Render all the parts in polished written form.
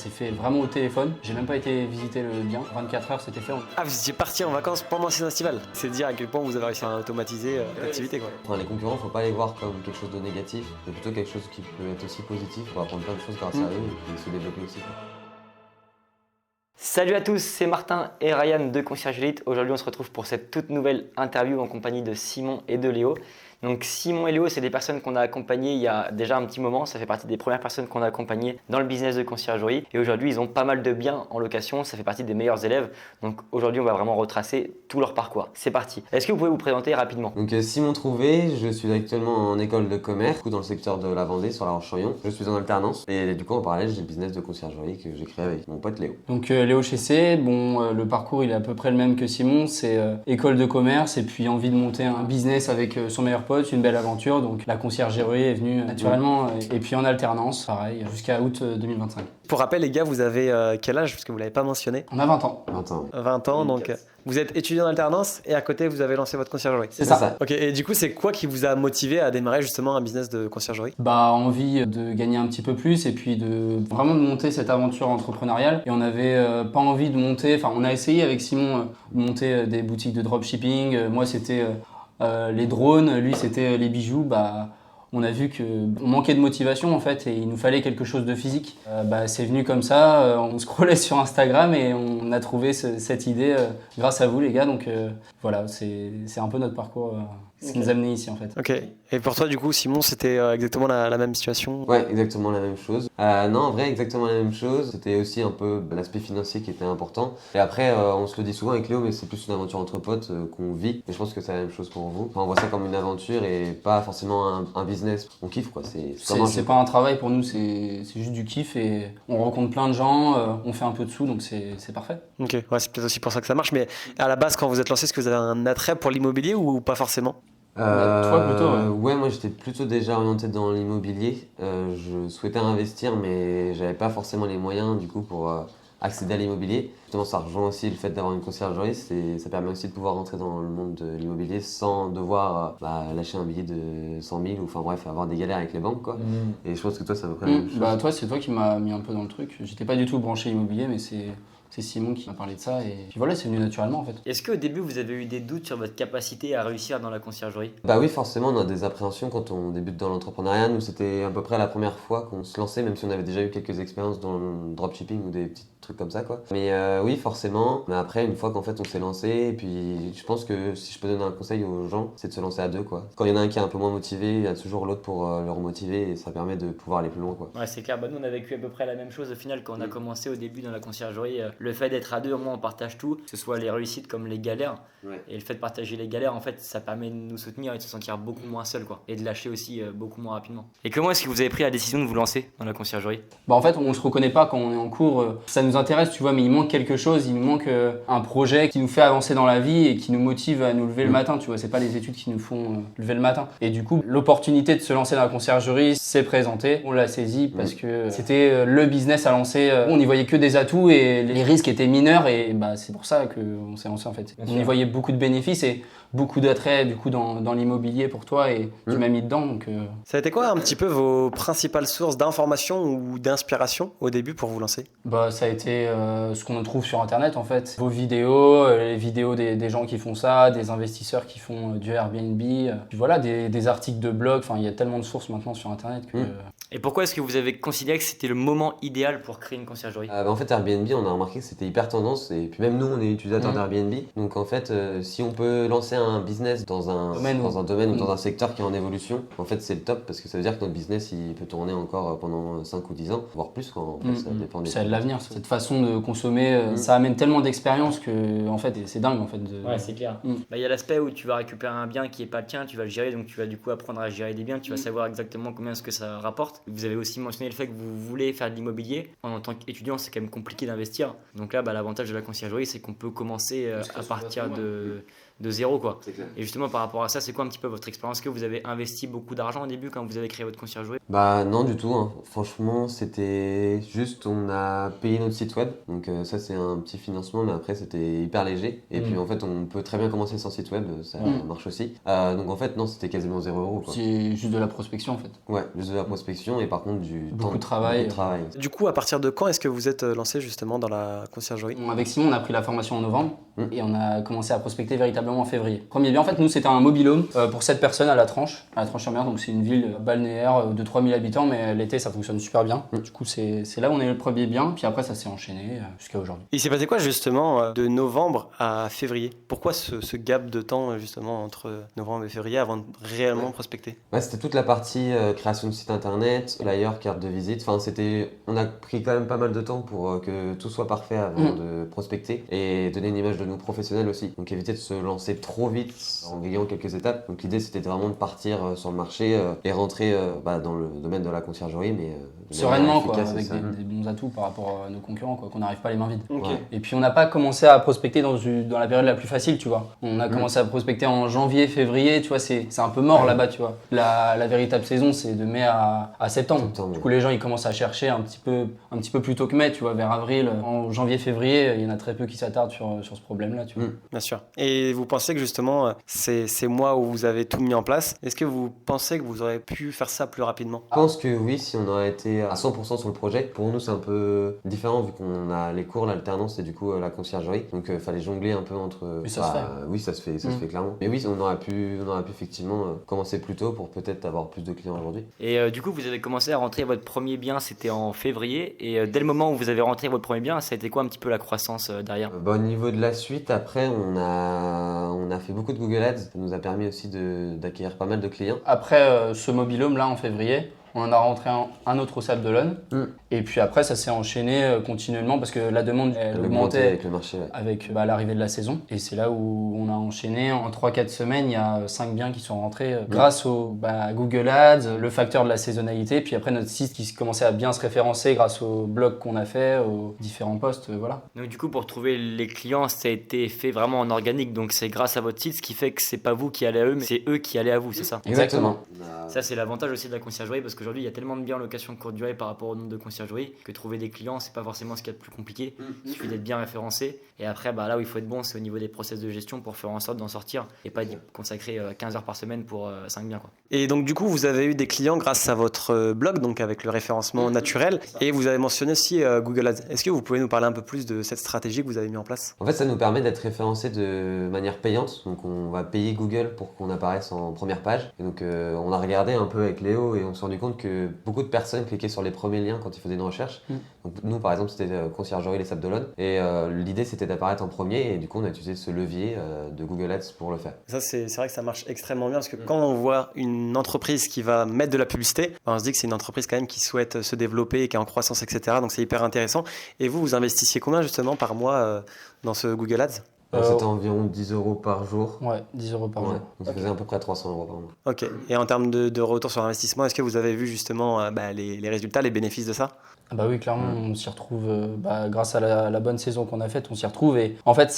s'est fait vraiment au téléphone. J'ai même pas été visiter le bien. 24 heures, c'était fait. Ah, vous étiez parti en vacances pendant ces festivals. C'est dire à quel point vous avez réussi à automatiser l'activité, quoi. Enfin, les concurrents, faut pas les voir comme quelque chose de négatif, mais plutôt quelque chose qui peut être aussi positif pour apprendre plein de choses grâce à eux et puis se développer aussi, quoi. Salut à tous, c'est Martin et Ryan de Concierge Elite. Aujourd'hui, on se retrouve pour cette toute nouvelle interview en compagnie de Simon et de Léo. Donc Simon et Léo, c'est des personnes qu'on a accompagnées il y a déjà un petit moment. Ça fait partie des premières personnes qu'on a accompagnées dans le business de conciergerie. Et aujourd'hui, ils ont pas mal de biens en location. Ça fait partie des meilleurs élèves. Donc aujourd'hui, on va vraiment retracer tout leur parcours. C'est parti. Est-ce que vous pouvez vous présenter rapidement? Donc Simon Trouvé, je suis actuellement en école de commerce, du coup dans le secteur de la Vendée sur La Roche-sur-Yon. Je suis en alternance et du coup en parallèle j'ai le business de conciergerie que j'ai créé avec mon pote Léo. Donc Léo Chessé, le parcours il est à peu près le même que Simon. C'est école de commerce et puis envie de monter un business avec son meilleur pote, une belle aventure. Donc la conciergerie est venue naturellement et puis en alternance, pareil, jusqu'à août 2025. Pour rappel, les gars, vous avez quel âge? Parce que vous ne l'avez pas mentionné. On a 20 ans. 20 ans. 20 ans, donc vous êtes étudiant en alternance et à côté, vous avez lancé votre conciergerie. C'est ça. Ok, et du coup, c'est quoi qui vous a motivé à démarrer justement un business de conciergerie? Envie de gagner un petit peu plus et puis de vraiment de monter cette aventure entrepreneuriale. Et on n'avait pas envie de monter, on a essayé avec Simon de monter des boutiques de dropshipping. Moi, c'était les drones, lui, c'était les bijoux. On a vu qu'on manquait de motivation en fait et il nous fallait quelque chose de physique. C'est venu comme ça, on scrollait sur Instagram et on a trouvé cette idée grâce à vous les gars. Donc voilà, c'est un peu notre parcours, ce qui nous a amené ici en fait. Ok, et pour toi du coup Simon, c'était exactement la même situation? Ouais, exactement la même chose. Non, en vrai, exactement la même chose. C'était aussi un peu l'aspect financier qui était important. Et après, on se le dit souvent avec Léo, mais c'est plus une aventure entre potes qu'on vit. Et je pense que c'est la même chose pour vous. Enfin, on voit ça comme une aventure et pas forcément un business. On kiffe quoi. C'est pas un travail pour nous, c'est juste du kiff et on rencontre plein de gens, on fait un peu de sous, donc c'est parfait. Ok, ouais, c'est peut-être aussi pour ça que ça marche. Mais à la base, quand vous êtes lancé, est-ce que vous avez un attrait pour l'immobilier ou pas forcément? Toi plutôt, ouais, moi j'étais plutôt déjà orienté dans l'immobilier. Je souhaitais investir, mais j'avais pas forcément les moyens du coup pour accéder à l'immobilier. Justement, ça rejoint aussi le fait d'avoir une conciergerie. Ça permet aussi de pouvoir rentrer dans le monde de l'immobilier sans devoir lâcher un billet de 100 000 ou enfin bref, avoir des galères avec les banques quoi. Et je pense que toi, c'est à peu près la même chose. Toi, c'est toi qui m'as mis un peu dans le truc. J'étais pas du tout branché immobilier, mais c'est Simon qui m'a parlé de ça et puis voilà, c'est venu naturellement en fait. Est-ce qu'au début vous avez eu des doutes sur votre capacité à réussir dans la conciergerie? Bah oui, forcément, on a des appréhensions quand on débute dans l'entrepreneuriat. Nous, c'était à peu près la première fois qu'on se lançait, même si on avait déjà eu quelques expériences dans le dropshipping ou des petits trucs comme ça, quoi. Mais oui, forcément. Mais après, une fois qu'en fait on s'est lancé, et puis je pense que si je peux donner un conseil aux gens, c'est de se lancer à deux, quoi. Quand il y en a un qui est un peu moins motivé, il y a toujours l'autre pour le remotiver et ça permet de pouvoir aller plus loin, quoi. Ouais, c'est clair. Nous, on a vécu à peu près la même chose au final quand on a commencé au début dans la conciergerie. Le fait d'être à deux, au moins, on partage tout, que ce soit les réussites comme les galères. Ouais. Et le fait de partager les galères, en fait, ça permet de nous soutenir et de se sentir beaucoup moins seul, quoi. Et de lâcher aussi beaucoup moins rapidement. Et comment est-ce que vous avez pris la décision de vous lancer dans la conciergerie? En fait, on se reconnaît pas quand on est en cours. Ça nous intéresse, tu vois, mais il manque quelque chose. Il nous manque un projet qui nous fait avancer dans la vie et qui nous motive à nous lever le matin, tu vois. C'est pas les études qui nous font lever le matin. Et du coup, l'opportunité de se lancer dans la conciergerie s'est présentée. On l'a saisi parce que c'était le business à lancer. On n'y voyait que des atouts et les risques étaient mineurs et c'est pour ça qu'on s'est lancé en fait. On y voyait beaucoup de bénéfices et beaucoup d'attrait du coup dans l'immobilier pour toi et tu m'as mis dedans. Donc, Ça a été quoi un petit peu vos principales sources d'information ou d'inspiration au début pour vous lancer? Ça a été ce qu'on trouve sur internet en fait. Vos vidéos, les vidéos des gens qui font ça, des investisseurs qui font du Airbnb, puis voilà, des articles de blog, il y a tellement de sources maintenant sur internet que... Et pourquoi est-ce que vous avez considéré que c'était le moment idéal pour créer une conciergerie? En fait, Airbnb, on a remarqué que c'était hyper tendance et puis même nous, on est utilisateurs d'Airbnb. Donc en fait, si on peut lancer un business dans un domaine ou dans un secteur qui est en évolution, en fait, c'est le top parce que ça veut dire que notre business, il peut tourner encore pendant 5 ou 10 ans, voire plus quand en fait, ça dépend des... C'est de l'avenir, cette façon de consommer, ça amène tellement d'expérience que en fait, c'est dingue en fait. Ouais, c'est clair. Il y a l'aspect où tu vas récupérer un bien qui est pas le tien, tu vas le gérer, donc tu vas du coup apprendre à gérer des biens, tu vas savoir exactement combien est-ce que ça rapporte. Vous avez aussi mentionné le fait que vous voulez faire de l'immobilier. En tant qu'étudiant, c'est quand même compliqué d'investir. Donc là, l'avantage de la conciergerie, c'est qu'on peut commencer à partir de zéro, quoi. C'est clair. Et justement, par rapport à ça, c'est quoi un petit peu votre expérience? Est-ce que vous avez investi beaucoup d'argent au début quand vous avez créé votre conciergerie? Bah non du tout, hein. Franchement c'était juste on a payé notre site web, donc ça c'est un petit financement mais après c'était hyper léger et puis en fait on peut très bien commencer sans site web, ça marche aussi. Donc en fait non c'était quasiment 0 € quoi. C'est juste de la prospection en fait. Ouais, juste de la prospection et par contre Beaucoup de travail. Du coup, à partir de quand est-ce que vous êtes lancé justement dans la conciergerie? Avec Simon, on a pris la formation en novembre et on a commencé à prospecter véritablement en février. Premier bien, en fait, nous, c'était un mobil-home pour 7 personnes à La Tranche-sur-Mer. Donc, c'est une ville balnéaire de 3000 habitants, mais l'été, ça fonctionne super bien. Du coup, c'est là où on est le premier bien. Puis après, ça s'est enchaîné jusqu'à aujourd'hui. Il s'est passé quoi justement de novembre à février? Pourquoi ce gap de temps justement entre novembre et février avant de réellement prospecter? Ouais, c'était toute la partie création de site internet, flyer, carte de visite. Enfin, on a pris quand même pas mal de temps pour que tout soit parfait avant de prospecter et donner une image de nous professionnels aussi. Donc éviter de se lancer trop vite en grillant quelques étapes. Donc l'idée c'était vraiment de partir sur le marché et rentrer dans le domaine de la conciergerie, mais de sereinement, manière quoi, efficace, avec des bons atouts par rapport à nos concurrents, quoi, qu'on n'arrive pas les mains vides. Ok. Ouais. Et puis on n'a pas commencé à prospecter dans la période la plus facile, tu vois. On a commencé à prospecter en janvier, février, tu vois, c'est un peu mort là-bas, tu vois. La véritable saison, c'est de mai à septembre. Du coup, les gens, ils commencent à chercher un petit peu plus tôt que mai, tu vois, vers avril. En janvier, février, il y en a très peu qui s'attardent sur ce problème-là, tu vois. Bien sûr. Et vous pensez que justement, ces mois où vous avez tout mis en place, est-ce que vous pensez que vous aurez pu faire ça plus rapidement? Je pense que oui, si on aurait été à 100% sur le projet. Pour nous, c'est un peu différent vu qu'on a les cours, l'alternance et du coup la conciergerie. Donc il fallait jongler un peu entre. Mais ça se fait. Oui, ça se fait clairement. Mais oui, on aurait pu effectivement commencer plus tôt pour peut-être avoir plus de clients aujourd'hui. Et du coup, vous avez commencé à rentrer votre premier bien, c'était en février. Et dès le moment où vous avez rentré votre premier bien, ça a été quoi un petit peu la croissance derrière? Au niveau de la suite, après, on a fait beaucoup de Google Ads. Ça nous a permis aussi d'acquérir pas mal de clients. Après ce mobil-home là en février, on en a rentré un autre au Sable d'Olonne. Et puis après, ça s'est enchaîné continuellement parce que la demande elle augmentait avec le marché. Ouais. avec l'arrivée de la saison. Et c'est là où on a enchaîné. En 3-4 semaines, il y a 5 biens qui sont rentrés grâce au Google Ads, le facteur de la saisonnalité. Puis après, notre site qui commençait à bien se référencer grâce au blog qu'on a fait, aux différents posts. Voilà. Donc du coup, pour trouver les clients, ça a été fait vraiment en organique. Donc c'est grâce à votre site, ce qui fait que c'est pas vous qui allez à eux, mais c'est eux qui allaient à vous, c'est ça? Exactement. Ça, c'est l'avantage aussi de la conciergerie parce qu'aujourd'hui, il y a tellement de biens en location courte durée par rapport au nombre de conciergeries que trouver des clients, c'est pas forcément ce qu'il y a de plus compliqué. Il suffit d'être bien référencé. Et après, là où il faut être bon, c'est au niveau des process de gestion pour faire en sorte d'en sortir et pas d'y consacrer 15 heures par semaine pour 5 biens, quoi. Et donc du coup, vous avez eu des clients grâce à votre blog, donc avec le référencement naturel, et vous avez mentionné aussi Google Ads. Est-ce que vous pouvez nous parler un peu plus de cette stratégie que vous avez mis en place? En fait, ça nous permet d'être référencé de manière payante. Donc, on va payer Google pour qu'on apparaisse en première page. Et donc, on a regardé un peu avec Léo et on s'est rendu compte que beaucoup de personnes cliquaient sur les premiers liens quand ils faisaient une recherche. Donc, nous, par exemple, c'était Conciergerie Les Sables d'Olonne. Et l'idée, c'était d'apparaître en premier. Et du coup, on a utilisé ce levier de Google Ads pour le faire. Ça, c'est vrai que ça marche extrêmement bien parce que quand on voit une entreprise qui va mettre de la publicité, on se dit que c'est une entreprise quand même qui souhaite se développer et qui est en croissance, etc. Donc, c'est hyper intéressant. Et vous investissiez combien justement par mois dans ce Google Ads? C'était environ 10 € par jour. Ouais, 10 € par jour. Donc ça faisait à peu près 300 € par mois. Ok. Et en termes de retour sur investissement, est-ce que vous avez vu justement les résultats, les bénéfices de ça? Bah oui, clairement, on s'y retrouve grâce à la bonne saison qu'on a faite, on s'y retrouve. Et en fait,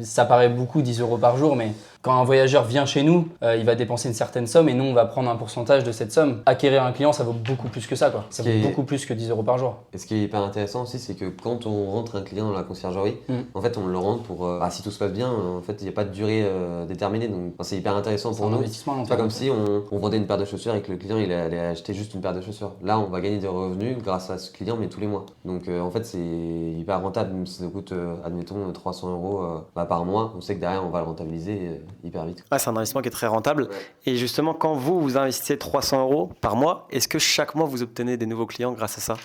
ça paraît beaucoup, 10 € par jour, mais quand un voyageur vient chez nous, il va dépenser une certaine somme et nous, on va prendre un pourcentage de cette somme. Acquérir un client, ça vaut beaucoup plus que ça, quoi. Ça vaut beaucoup plus que 10 € par jour. Et ce qui est hyper intéressant aussi, c'est que quand on rentre un client dans la conciergerie, en fait, on le rentre pour, si tout se passe bien, en fait, il n'y a pas de durée déterminée. Donc, c'est hyper intéressant pour nous. C'est pas comme si on vendait une paire de chaussures et que le client il allait acheter juste une paire de chaussures. Là, on va gagner des revenus grâce à ce client, mais tous les mois. Donc, en fait, c'est hyper rentable. Même si ça coûte, admettons, 300 € par mois, on sait que derrière, on va le rentabiliser hyper vite. C'est un investissement qui est très rentable. Ouais. Et justement, quand vous investissez 300 € par mois, est-ce que chaque mois, vous obtenez des nouveaux clients grâce à ça?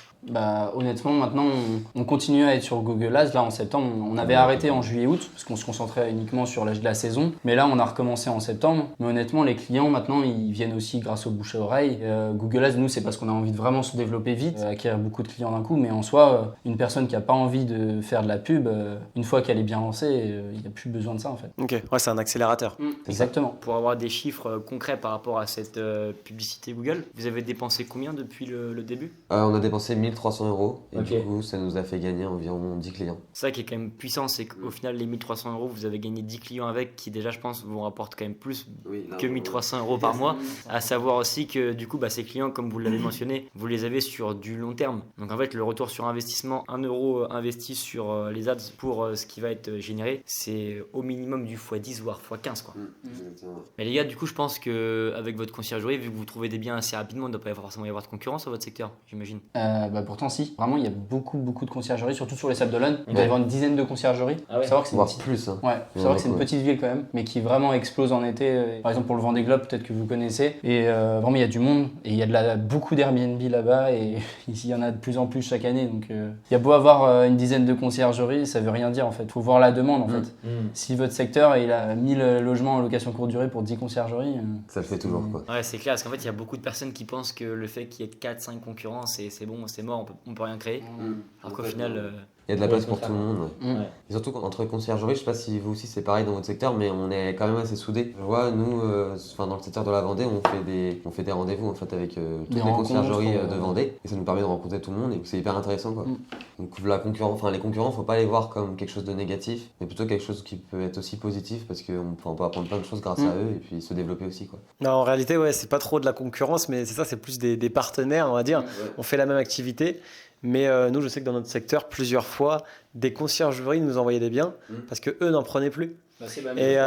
Honnêtement, maintenant, on continue à être sur Google Ads. Là, en septembre, on avait arrêté en juillet-août parce qu'on se concentrait uniquement sur la saison. Mais là, on a recommencé en septembre. Mais honnêtement, les clients, maintenant, ils viennent aussi grâce au bouche à oreille. Google Ads, nous, c'est parce qu'on a envie de vraiment se développer vite, acquérir beaucoup de clients d'un coup. Mais en soi, une personne qui n'a pas envie de faire de la pub, une fois qu'elle est bien lancée, il n'y a plus besoin de ça, en fait. Ok, ouais, c'est un accélérateur opérateurs. Exactement. Pour avoir des chiffres concrets par rapport à cette publicité Google, vous avez dépensé combien depuis le début? On a dépensé 1300 € et Ok. du coup, ça nous a fait gagner environ 10 clients. C'est ça qui est quand même puissant, c'est qu'au final, les 1300 €, vous avez gagné 10 clients avec, qui déjà, je pense, vous rapportent quand même plus que 1300 € par mois. À savoir aussi que du coup, ces clients, comme vous l'avez mentionné, vous les avez sur du long terme. Donc en fait, le retour sur investissement, 1 euro investi sur les ads pour ce qui va être généré, c'est au minimum du x10 voire x15 quoi. Exactement. Mais les gars, du coup, je pense qu'avec votre conciergerie, vu que vous trouvez des biens assez rapidement, il ne doit pas forcément y avoir de concurrence dans votre secteur, j'imagine. Pourtant si, vraiment il y a beaucoup de conciergeries, surtout sur les Sables d'Olonne. Il doit y Ouais. avoir une dizaine de conciergeries. Ah ouais. Faut savoir que c'est une Voire petite... plus. Hein. Ouais, faut savoir que c'est une Ouais. petite ville quand même, mais qui vraiment explose en été. Par exemple pour le Vendée Globe, peut-être que vous connaissez. Et vraiment il y a du monde et il y a beaucoup d'Airbnb là-bas et ici il y en a de plus en plus chaque année. Donc il y a beau avoir une dizaine de conciergeries, ça veut rien dire en fait. Faut voir la demande en fait. Si votre secteur il a 1000 logements en location courte durée pour 10 conciergeries, Ça le fait toujours quoi. Ouais, c'est clair, parce qu'en fait, il y a beaucoup de personnes qui pensent que le fait qu'il y ait 4-5 concurrents, c'est bon, c'est mort, on peut rien créer. Alors qu'au final, Il y a de la Ouais, place au pour tout contraire. le monde. Ouais. Mm. Ouais. Et surtout entre conciergerie, je sais pas si vous aussi c'est pareil dans votre secteur, mais on est quand même assez soudés. Je vois, nous, dans le secteur de la Vendée, on fait des rendez-vous en fait avec toutes Des les conciergeries rencontres, de Vendée et ça nous permet de rencontrer tout le monde et c'est hyper intéressant quoi. Mm. Donc les concurrents, faut pas les voir comme quelque chose de négatif, mais plutôt quelque chose qui peut être aussi positif parce qu'on peut apprendre plein de choses grâce à eux et puis se développer aussi quoi. Non, en réalité, ouais, c'est pas trop de la concurrence, mais c'est ça, c'est plus des partenaires, on va dire. On fait la même activité, mais nous, je sais que dans notre secteur, plusieurs fois, des conciergeries nous envoyaient des biens parce que eux n'en prenaient plus. Et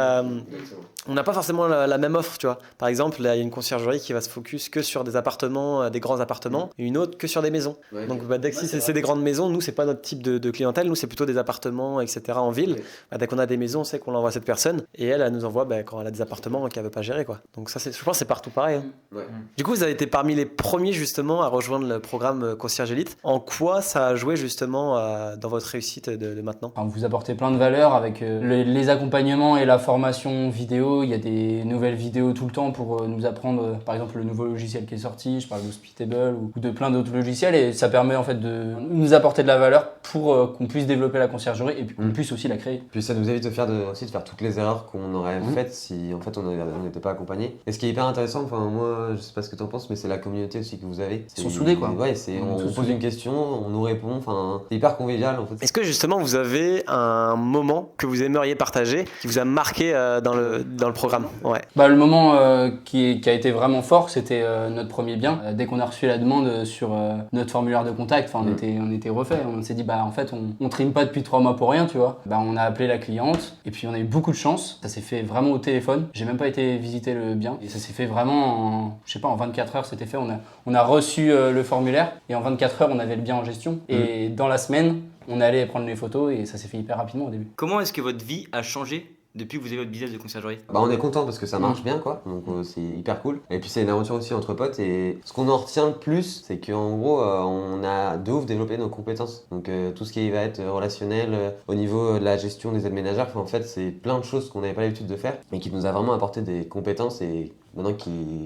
on n'a pas forcément la même offre, tu vois. Par exemple, là, il y a une conciergerie qui va se focus que sur des appartements, des grands appartements, et une autre que sur des maisons. Ouais, Donc, dès que si c'est des grandes maisons, nous, c'est pas notre type de clientèle. Nous, c'est plutôt des appartements, etc. en ville. Dès qu'on a des maisons, on sait qu'on l'envoie à cette personne, et elle nous envoie quand elle a des appartements qu'elle veut pas gérer, quoi. Donc ça, je pense que c'est partout pareil. Hein. Ouais. Du coup, vous avez été parmi les premiers justement à rejoindre le programme Concierge Elite. En quoi ça a joué justement dans votre réussite de maintenant? Enfin, vous apportez plein de valeurs avec les accompagnements et la formation vidéo. Il y a des nouvelles vidéos tout le temps pour nous apprendre, par exemple, le nouveau logiciel qui est sorti. Je parle d'Hospitable ou de plein d'autres logiciels et ça permet en fait de nous apporter de la valeur pour qu'on puisse développer la conciergerie et puis qu'on puisse aussi la créer. Puis ça nous évite aussi de faire toutes les erreurs qu'on aurait faites si en fait on n'était pas accompagné. Et ce qui est hyper intéressant, enfin moi je sais pas ce que tu en penses, mais c'est la communauté aussi que vous avez. Ils sont soudés, quoi. Ouais, On on est tous pose soudés. une question, on nous répond, enfin c'est hyper convivial en fait. Est-ce que justement vous avez un moment que vous aimeriez partager qui vous a marqué dans le programme? Ouais. Le moment qui a été vraiment fort, c'était notre premier bien. Dès qu'on a reçu la demande sur notre formulaire de contact, on était refait. On s'est dit en fait on trime pas depuis 3 mois pour rien, tu vois. On a appelé la cliente et puis on a eu beaucoup de chance. Ça s'est fait vraiment au téléphone. J'ai même pas été visiter le bien et ça s'est fait vraiment en 24 heures c'était fait. On a reçu le formulaire et en 24 heures on avait le bien en gestion. Et dans la semaine on allait prendre les photos et ça s'est fait hyper rapidement au début. comment est-ce que votre vie a changé depuis que vous avez votre business de conciergerie? On est content parce que ça marche bien quoi, donc c'est hyper cool. Et puis c'est une aventure aussi entre potes et ce qu'on en retient le plus, c'est qu'en gros on a de ouf développé nos compétences. Donc tout ce qui va être relationnel au niveau de la gestion des aides ménagères, en fait c'est plein de choses qu'on n'avait pas l'habitude de faire mais qui nous a vraiment apporté des compétences et maintenant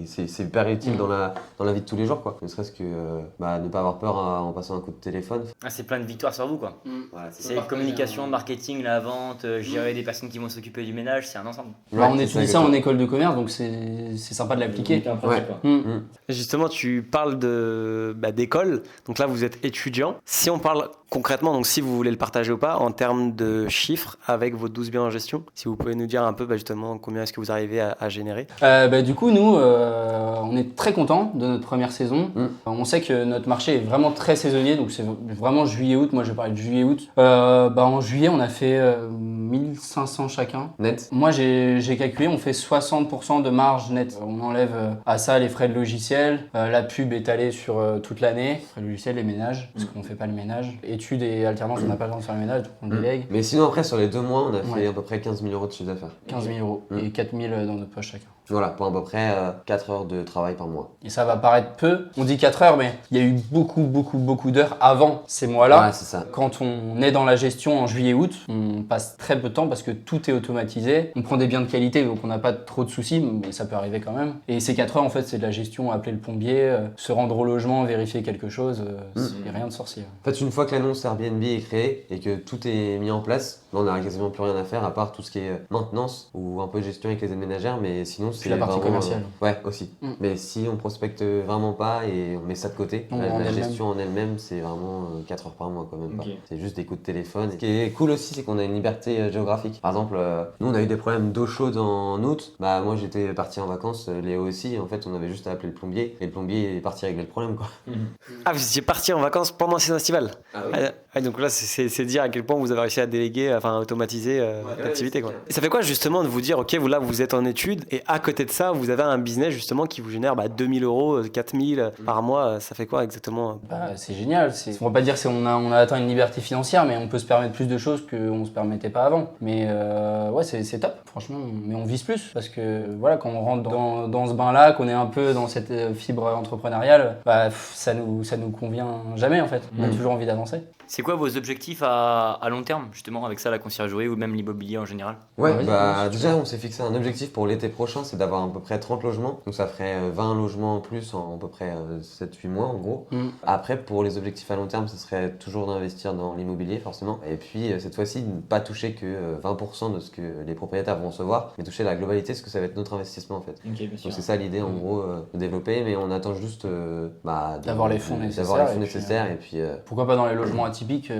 c'est hyper utile dans la vie de tous les jours quoi. Ne serait-ce que ne pas avoir peur en passant un coup de téléphone. Ah, c'est plein de victoires sur vous quoi. Voilà, C'est communication, marketing, la vente, gérer des personnes qui vont s'occuper du ménage, c'est un ensemble. On étudie ça en école de commerce donc c'est sympa de l'appliquer. Justement, tu parles d'école. Donc là, vous êtes étudiant. Si on parle concrètement, donc si vous voulez le partager ou pas, en termes de chiffres avec vos 12 biens en gestion, si vous pouvez nous dire un peu justement combien est-ce que vous arrivez à générer. Du coup, nous, on est très contents de notre première saison. On sait que notre marché est vraiment très saisonnier, donc c'est vraiment juillet-août. Moi, je vais parler de juillet-août. En juillet, on a fait 1500 chacun. Net. Moi, j'ai calculé, on fait 60% de marge nette. On enlève à ça les frais de logiciel. La pub est allée sur toute l'année. Frais de logiciel, les ménages, parce qu'on ne fait pas le ménage. Études et alternance, on n'a pas le temps de faire le ménage, donc on délègue. Mais sinon après sur les 2 mois on a fait à peu près 15 000 € de chiffre d'affaires. 15 000 € et 4 000 dans notre poche chacun. Voilà, pour à peu près 4 heures de travail par mois. Et ça va paraître peu, on dit 4 heures, mais il y a eu beaucoup d'heures avant ces mois-là. Ouais, c'est ça. Quand on est dans la gestion en juillet-août, on passe très peu de temps parce que tout est automatisé. On prend des biens de qualité, donc on n'a pas trop de soucis, mais ça peut arriver quand même. Et ces 4 heures, en fait, c'est de la gestion, appeler le plombier, se rendre au logement, vérifier quelque chose, c'est rien de sorcier. En fait, une fois que l'annonce Airbnb est créée et que tout est mis en place, là, on n'a quasiment plus rien à faire à part tout ce qui est maintenance ou un peu gestion avec les aides ménagères, mais sinon c'est la partie vraiment, commerciale. Ouais, aussi. Mais si on prospecte vraiment pas et on met ça de côté, la gestion en elle-même, c'est vraiment 4 heures par mois quand même. Ok. C'est juste des coups de téléphone. Ce qui est cool aussi, c'est qu'on a une liberté géographique. Par exemple, nous on a eu des problèmes d'eau chaude en août. Bah moi j'étais parti en vacances, Léo aussi. En fait, on avait juste à appeler le plombier et le plombier est parti régler le problème quoi. Ah, vous étiez parti en vacances pendant la saison estivale. Ah oui. Donc là, c'est dire à quel point vous avez réussi à déléguer, enfin à automatiser l'activité. Quoi. Et ça fait quoi justement de vous dire, ok, vous là vous êtes en études et à côté de ça, vous avez un business justement qui vous génère 2000 euros, 4000 par mois. Ça fait quoi exactement? C'est génial. On va pas dire qu'on a atteint une liberté financière, mais on peut se permettre plus de choses qu'on se permettait pas avant. Mais ouais, c'est top, franchement. Mais on vise plus parce que voilà, quand on rentre dans ce bain-là, qu'on est un peu dans cette fibre entrepreneuriale, ça nous convient jamais en fait. On a toujours envie d'avancer. C'est quoi vos objectifs à long terme, justement, avec ça, la conciergerie ou même l'immobilier en général? Ouais, vas-y, déjà on s'est fixé un objectif pour l'été prochain, c'est d'avoir à peu près 30 logements. Donc ça ferait 20 logements en plus en à peu près 7-8 mois en gros. Après, pour les objectifs à long terme, ce serait toujours d'investir dans l'immobilier forcément. Et puis cette fois-ci, ne pas toucher que 20% de ce que les propriétaires vont recevoir, mais toucher la globalité, parce que ça va être notre investissement en fait. Ok, bien sûr. Donc c'est ça l'idée en gros de développer, mais on attend juste D'avoir les fonds nécessaires. Et puis Pourquoi pas dans les logements atypiques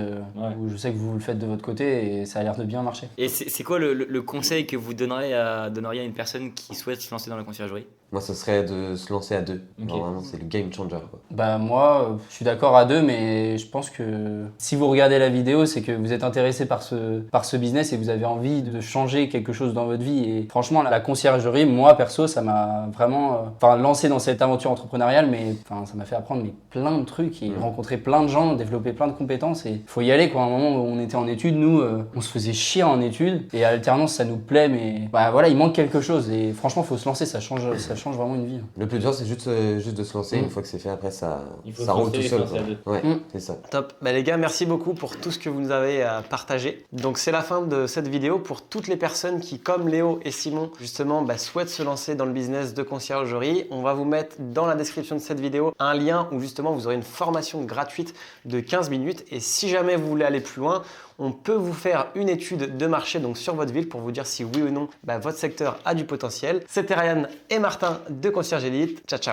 où je sais que vous le faites de votre côté et ça a l'air de bien marcher. Et c'est quoi le conseil que vous donneriez à une personne qui souhaite se lancer dans la conciergerie? moi, ce serait de se lancer à deux. Ok. Vraiment, c'est le game changer quoi. Moi, je suis d'accord à deux, mais je pense que si vous regardez la vidéo, c'est que vous êtes intéressé par ce business et vous avez envie de changer quelque chose dans votre vie. Et franchement, la conciergerie, moi perso, ça m'a vraiment lancé dans cette aventure entrepreneuriale, mais ça m'a fait apprendre plein de trucs et rencontrer plein de gens, développer plein de compétences. Et faut y aller quoi. À un moment où on était en études, nous, on se faisait chier en études et à l'alternance, ça nous plaît, mais il manque quelque chose. Et franchement, faut se lancer, ça change vraiment une vie. Le plus dur, c'est juste de se lancer. Une fois que c'est fait, après, ça roule tout seul. Ouais, c'est ça. Top. Les gars, merci beaucoup pour tout ce que vous nous avez partagé. Donc, c'est la fin de cette vidéo. Pour toutes les personnes qui, comme Léo et Simon, justement, souhaitent se lancer dans le business de conciergerie, on va vous mettre dans la description de cette vidéo un lien où justement vous aurez une formation gratuite de 15 minutes. Et si jamais vous voulez aller plus loin, on peut vous faire une étude de marché donc sur votre ville pour vous dire si oui ou non votre secteur a du potentiel. C'était Ryan et Martin de Concierge Elite. Ciao, ciao.